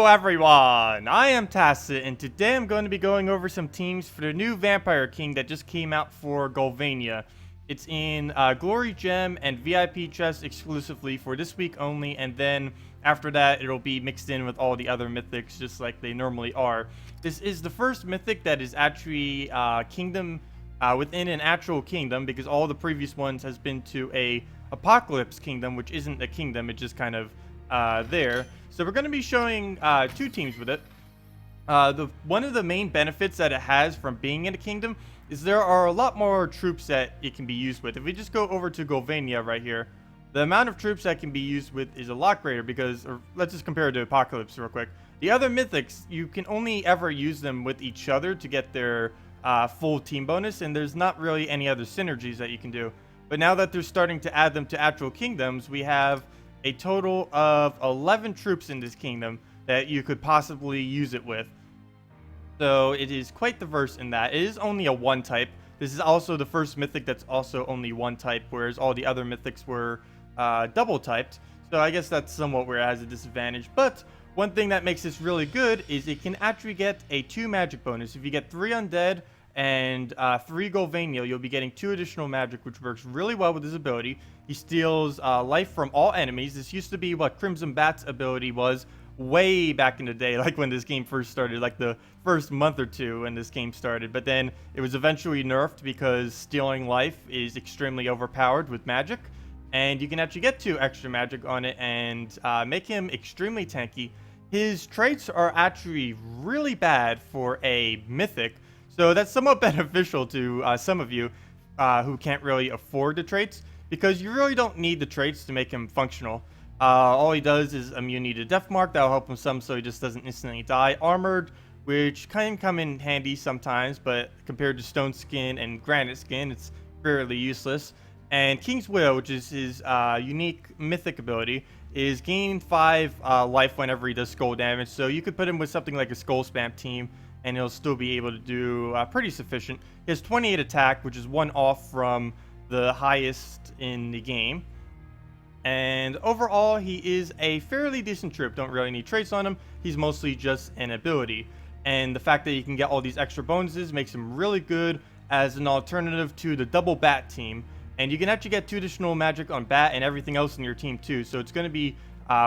Hello everyone, I am Tacet, and today I'm going to be going over some teams for the new Vampire King that just came out for Ghulvania. It's in Glory Gem and VIP chest exclusively for this week only, and then after that it'll be mixed in with all the other mythics just like they normally are. This is the first mythic that is actually kingdom within an actual kingdom, because all the previous ones has been to a apocalypse kingdom, which isn't a kingdom, it's just kind of there. So we're going to be showing two teams with it. One of the main benefits that it has from being in a kingdom is there are a lot more troops that it can be used with. If we just go over to Ghulvania right here, the amount of troops that can be used with is a lot greater because, or let's just compare it to Apocalypse real quick. The other mythics, you can only ever use them with each other to get their full team bonus, and there's not really any other synergies that you can do. But now that they're starting to add them to actual kingdoms, we have a total of 11 troops in this kingdom that you could possibly use it with. So it is quite diverse in that. It is only a one type. This is also the first mythic that's also only one type, whereas all the other mythics were double typed. So I guess that's somewhat where it has a disadvantage. But one thing that makes this really good is it can actually get a 2 magic bonus. If you get 3 undead and 3 Ghulvania, you'll be getting 2 additional magic, which works really well with his ability. He steals life from all enemies. This used to be what Crimson Bat's ability was way back in the day, like when this game first started, like the first month or two when this game started. But then it was eventually nerfed because stealing life is extremely overpowered with magic, and you can actually get 2 extra magic on it and make him extremely tanky. His traits are actually really bad for a mythic, so that's somewhat beneficial to some of you who can't really afford the traits, because you really don't need the traits to make him functional. All he does is immunity to Death Mark. That'll help him some so he just doesn't instantly die. Armored, which can come in handy sometimes, but compared to Stone Skin and Granite Skin, it's fairly useless. And King's Will, which is his unique mythic ability, is gain 5 life whenever he does skull damage. So you could put him with something like a skull spam team, and he'll still be able to do pretty sufficient. He has 28 attack, which is 1 off from the highest in the game. And overall, he is a fairly decent troop. Don't really need traits on him. He's mostly just an ability. And the fact that you can get all these extra bonuses makes him really good as an alternative to the double bat team. And you can actually get 2 additional magic on bat and everything else in your team too. So it's going to be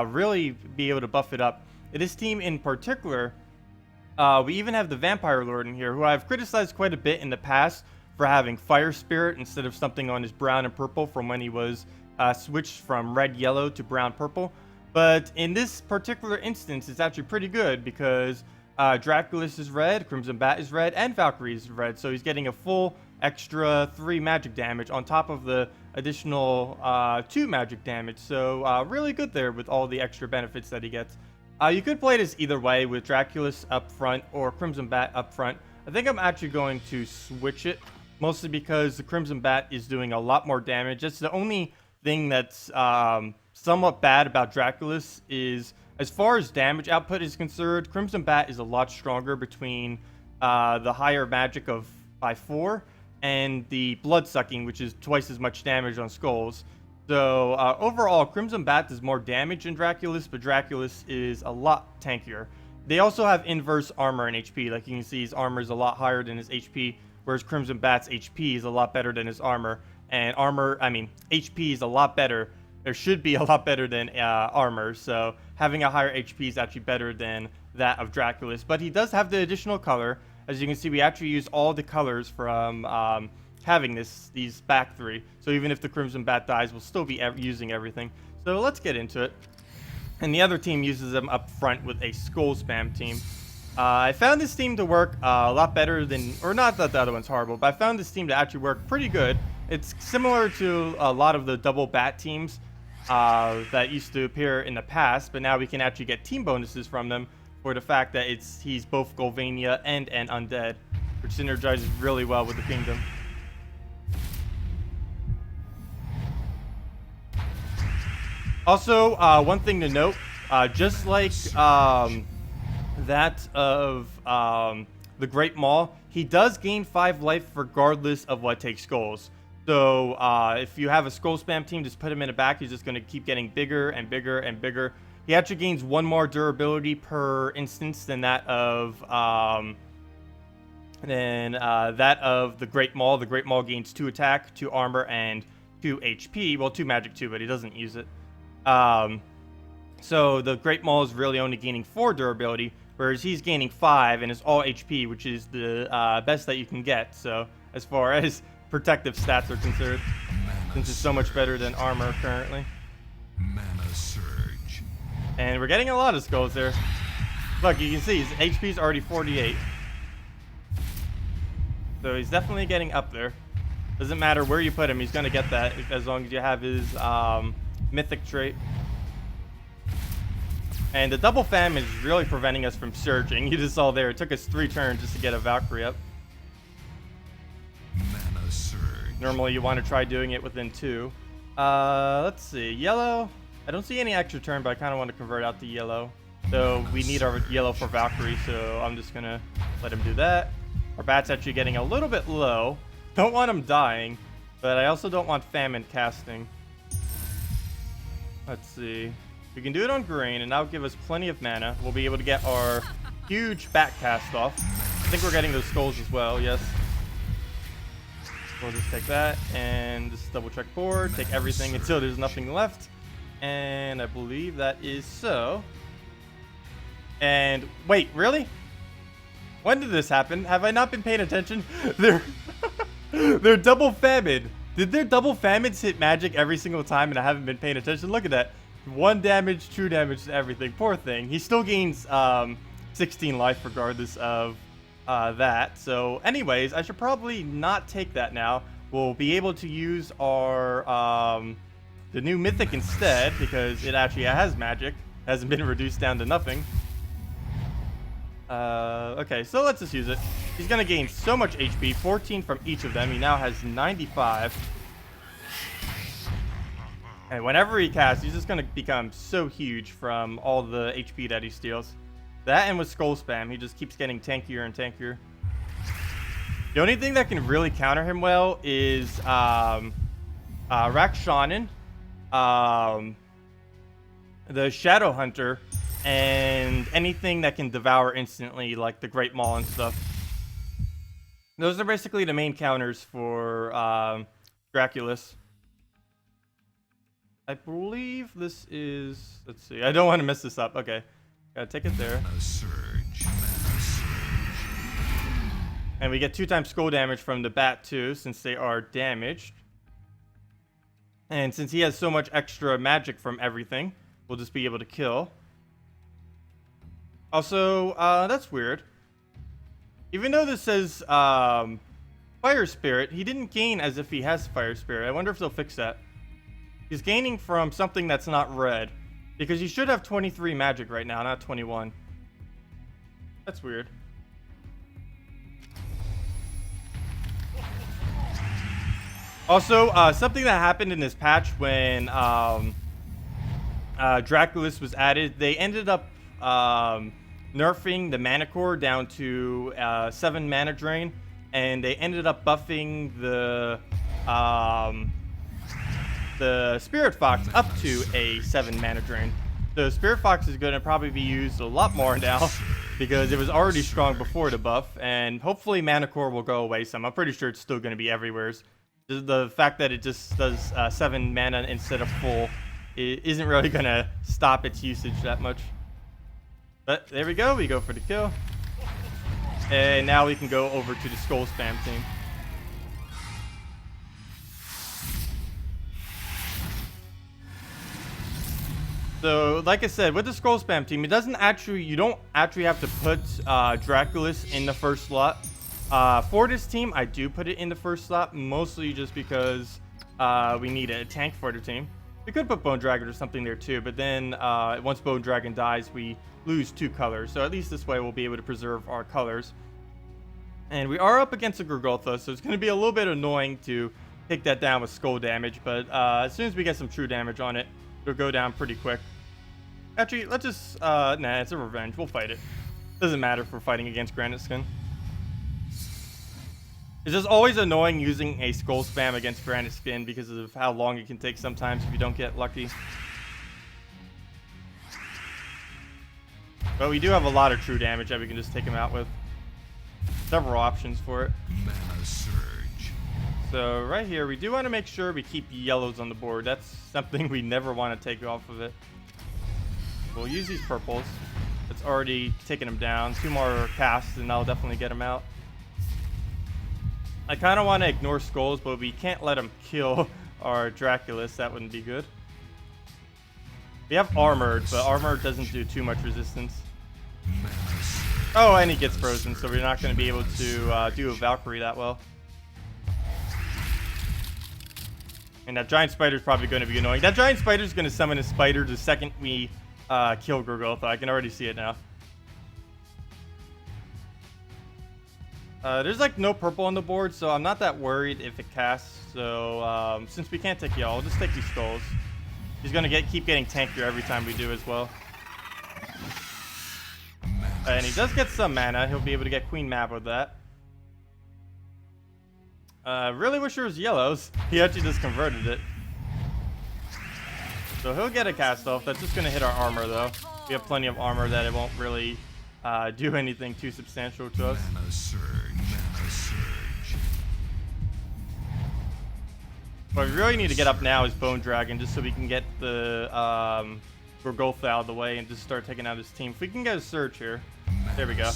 really be able to buff it up. This team in particular, we even have the Vampire Lord in here, who I've criticized quite a bit in the past for having Fire Spirit instead of something on his brown and purple from when he was switched from red yellow to brown purple. But in this particular instance, it's actually pretty good because Draakulis is red, Crimson Bat is red, and Valkyrie is red. So he's getting a full extra 3 magic damage on top of the additional 2 magic damage. So really good there with all the extra benefits that he gets. You could play this either way with Draakulis up front or Crimson Bat up front. I think I'm actually going to switch it, mostly because the Crimson Bat is doing a lot more damage. That's the only thing that's somewhat bad about Draakulis is, as far as damage output is concerned, Crimson Bat is a lot stronger between the higher magic of by 4 and the blood sucking, which is twice as much damage on skulls. So overall, Crimson Bat does more damage than Draakulis, but Draakulis is a lot tankier. They also have inverse armor and HP. Like you can see, his armor is a lot higher than his HP, whereas Crimson Bat's HP is a lot better than his armor. And HP is a lot better. There should be a lot better than armor. So having a higher HP is actually better than that of Draakulis. But he does have the additional color. As you can see, we actually use all the colors from having these back 3. So even if the Crimson Bat dies, we'll still be using everything. So let's get into it. And the other team uses them up front with a skull spam team. I found this team to work a lot better than, or not that the other one's horrible, but I found this team to actually work pretty good. It's similar to a lot of the double bat teams that used to appear in the past, but now we can actually get team bonuses from them for the fact that he's both Ghulvania and an undead, which synergizes really well with the kingdom. Also, one thing to note, just like that of the Great Maul, he does gain 5 life regardless of what takes skulls. So if you have a skull spam team, just put him in the back. He's just going to keep getting bigger and bigger and bigger, he actually gains 1 more durability per instance than that of the Great Maul. The Great Maul gains 2 attack, 2 armor, and 2 HP. Well, 2 magic too, but he doesn't use it. So the Great Maul is really only gaining 4 durability, whereas he's gaining 5 and is all HP, which is the best that you can get. So as far as protective stats are concerned, since it's so much better than armor currently. Mana surge. And we're getting a lot of skulls there. Look, you can see his HP is already 48. So he's definitely getting up there. Doesn't matter where you put him, he's going to get that as long as you have his mythic trait. And the double fam is really preventing us from surging. You just saw there, it took us 3 turns just to get a Valkyrie up. Mana surge. Normally you want to try doing it within 2. Let's see, yellow. I don't see any extra turn, but I kind of want to convert out the yellow. So we need our yellow for Valkyrie, so I'm just going to let him do that. Our bat's actually getting a little bit low. Don't want him dying, but I also don't want famine casting. Let's see. We can do it on green, and that'll give us plenty of mana. We'll be able to get our huge bat cast off. I think we're getting those skulls as well, yes. We'll just take that, and just double check board, take everything until there's nothing left. And I believe that is so. And wait, really? When did this happen? Have I not been paying attention? They're double famine. Did their double famines hit magic every single time and I haven't been paying attention? Look at that. 1 damage, 2 damage to everything. Poor thing. He still gains 16 life regardless of that. So anyways, I should probably not take that now. We'll be able to use our the new mythic instead because it actually has magic. It hasn't been reduced down to nothing. Okay, so let's just use it. He's gonna gain so much HP, 14 from each of them. He now has 95. And whenever he casts, he's just gonna become so huge from all the HP that he steals. That and with skull spam, he just keeps getting tankier and tankier. The only thing that can really counter him well is Rakshanan, the Shadow Hunter, and anything that can devour instantly, like the Great Maul and stuff. Those are basically the main counters for Draakulis. I believe this is... Let's see. I don't want to mess this up. Okay. Gotta take it there. Mana surge. Mana surge. And we get 2 times skull damage from the bat too, since they are damaged. And since he has so much extra magic from everything, we'll just be able to kill. Also, that's weird. Even though this says Fire Spirit, he didn't gain as if he has Fire Spirit. I wonder if they'll fix that. He's gaining from something that's not red. Because he should have 23 magic right now, not 21. That's weird. Also, something that happened in this patch when Draakulis was added, they ended up nerfing the mana core down to 7 mana drain, and they ended up buffing the Spirit Fox up to a 7 mana drain. The Spirit Fox is going to probably be used a lot more now because it was already strong before the buff, and hopefully mana core will go away some. I'm pretty sure it's still going to be everywhere. The fact that it just does 7 mana instead of full isn't really going to stop its usage that much. But there we go. We go for the kill. And now we can go over to the skull spam team. So, like I said, with the scroll spam team, you don't actually have to put Draakulis in the first slot. For this team, I do put it in the first slot, mostly just because we need a tank for the team. We could put Bone Dragon or something there too, but then once Bone Dragon dies, we lose 2 colors. So at least this way, we'll be able to preserve our colors. And we are up against a Gurgultha, so it's going to be a little bit annoying to take that down with skull damage. But as soon as we get some true damage on it, it'll go down pretty quick. Actually, let's just... nah, it's a revenge. We'll fight it. Doesn't matter if we're fighting against Granite Skin. It's just always annoying using a skull spam against Granite Skin because of how long it can take sometimes if you don't get lucky. But we do have a lot of true damage that we can just take him out with. Several options for it. Mana surge. So right here, we do want to make sure we keep yellows on the board. That's something we never want to take off of it. We'll use these purples. It's already taking him down. 2 more casts and that'll definitely get him out. I kind of want to ignore skulls, but we can't let him kill our Draakulis. That wouldn't be good. We have armored, but armored doesn't do too much resistance. Oh, and he gets frozen, so we're not going to be able to do a Valkyrie that well. And that giant spider is probably going to be annoying. That giant spider is going to summon a spider the second we kill Gorgotha. I can already see it now. There's like no purple on the board, so I'm not that worried if it casts. So since we can't take y'all, I'll just take these skulls. He's gonna keep getting tankier every time we do as well. And he does get some mana. He'll be able to get Queen Mab with that. Really wish there was yellows. He actually just converted it. So he'll get a cast off. That's just gonna hit our armor though. We have plenty of armor that it won't really do anything too substantial to us. Mana surge. Mana surge. What we really need to get up now is Bone Dragon, just so we can get the Gorgotha out of the way and just start taking out his team. If we can get a surge here. There we go.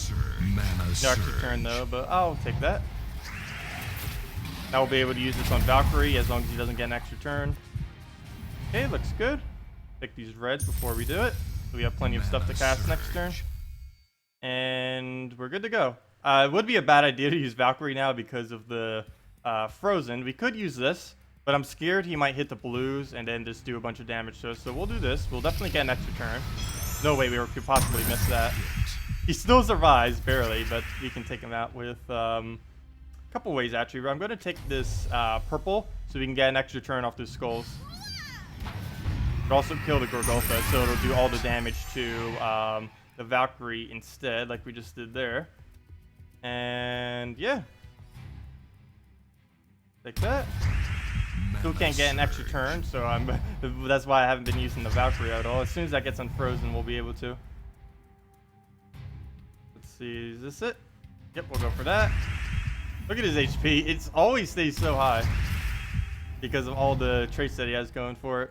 No extra turn though, but I'll take that. Now we'll be able to use this on Valkyrie as long as he doesn't get an extra turn. Okay, looks good. Take these reds before we do it. So we have plenty of stuff to cast next turn. And we're good to go. It would be a bad idea to use Valkyrie now because of the Frozen. We could use this, but I'm scared he might hit the blues and then just do a bunch of damage to us. So we'll do this. We'll definitely get an extra turn. No way we could possibly miss that. He still survives, barely, but we can take him out with a couple ways, actually. I'm going to take this purple so we can get an extra turn off those skulls. But also kill the Gorgotha, so it'll do all the damage to the Valkyrie instead, like we just did there. And yeah. Take that. Still can't get an extra turn, so that's why I haven't been using the Valkyrie at all. As soon as that gets unfrozen, we'll be able to. Let's see, is this it? Yep, we'll go for that. Look at his HP. It always stays so high because of all the traits that he has going for it.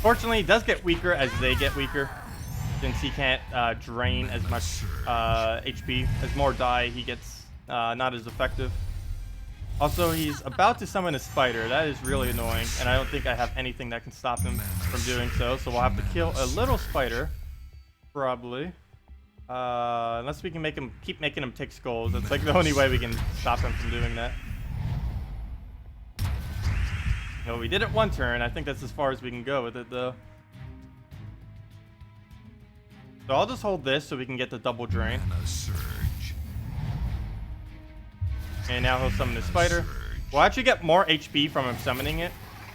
Fortunately, it does get weaker as they get weaker, since he can't drain as much HP. As more die, he gets not as effective. Also, he's about to summon a spider. That is really annoying, and I don't think I have anything that can stop him from doing so. So we'll have to kill a little spider, probably. Unless we can keep making him take skulls. That's like the only way we can stop him from doing that. No, we did it one turn. I think that's as far as we can go with it, though. So I'll just hold this so we can get the double drain. And now he'll summon the spider. We'll actually get more HP from him summoning it.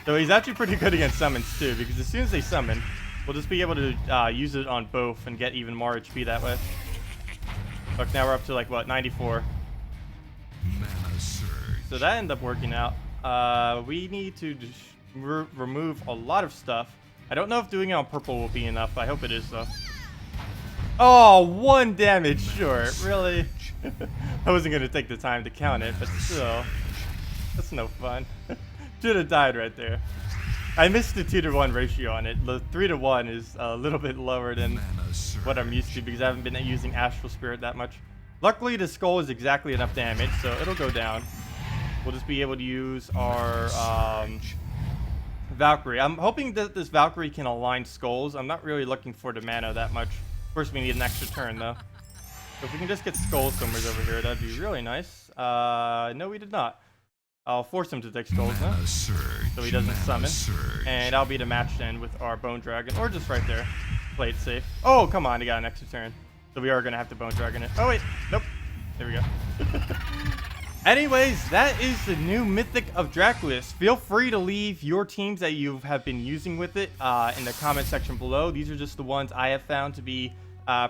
So he's actually pretty good against summons too, because as soon as they summon, we'll just be able to use it on both and get even more HP that way. Look, now we're up to like, what, 94. So that ended up working out. We need to just remove a lot of stuff. I don't know if doing it on purple will be enough. I hope it is, though. Oh, 1 damage short. Really? I wasn't going to take the time to count it, but still. That's no fun. Should have died right there. I missed the 2-to-1 ratio on it. The 3-to-1 is a little bit lower than what I'm used to because I haven't been using Astral Spirit that much. Luckily, the skull is exactly enough damage, so it'll go down. We'll just be able to use our Valkyrie. I'm hoping that this Valkyrie can align skulls. I'm not really looking for the mana that much. Of course, we need an extra turn, though. So if we can just get skulls somewhere over here, that'd be really nice. No, we did not. I'll force him to take skulls, huh? So he doesn't summon. And I'll be the match then with our Bone Dragon, or just right there. Play it safe. Oh, come on, he got an extra turn. So we are going to have to Bone Dragon it. Oh, wait. Nope. There we go. Anyways, that is the new Mythic of Draakulis. Feel free to leave your teams that you have been using with it in the comment section below. These are just the ones I have found to be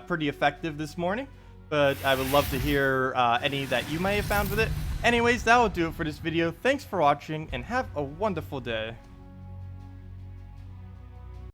pretty effective this morning. But I would love to hear any that you may have found with it. Anyways, that will do it for this video. Thanks for watching and have a wonderful day.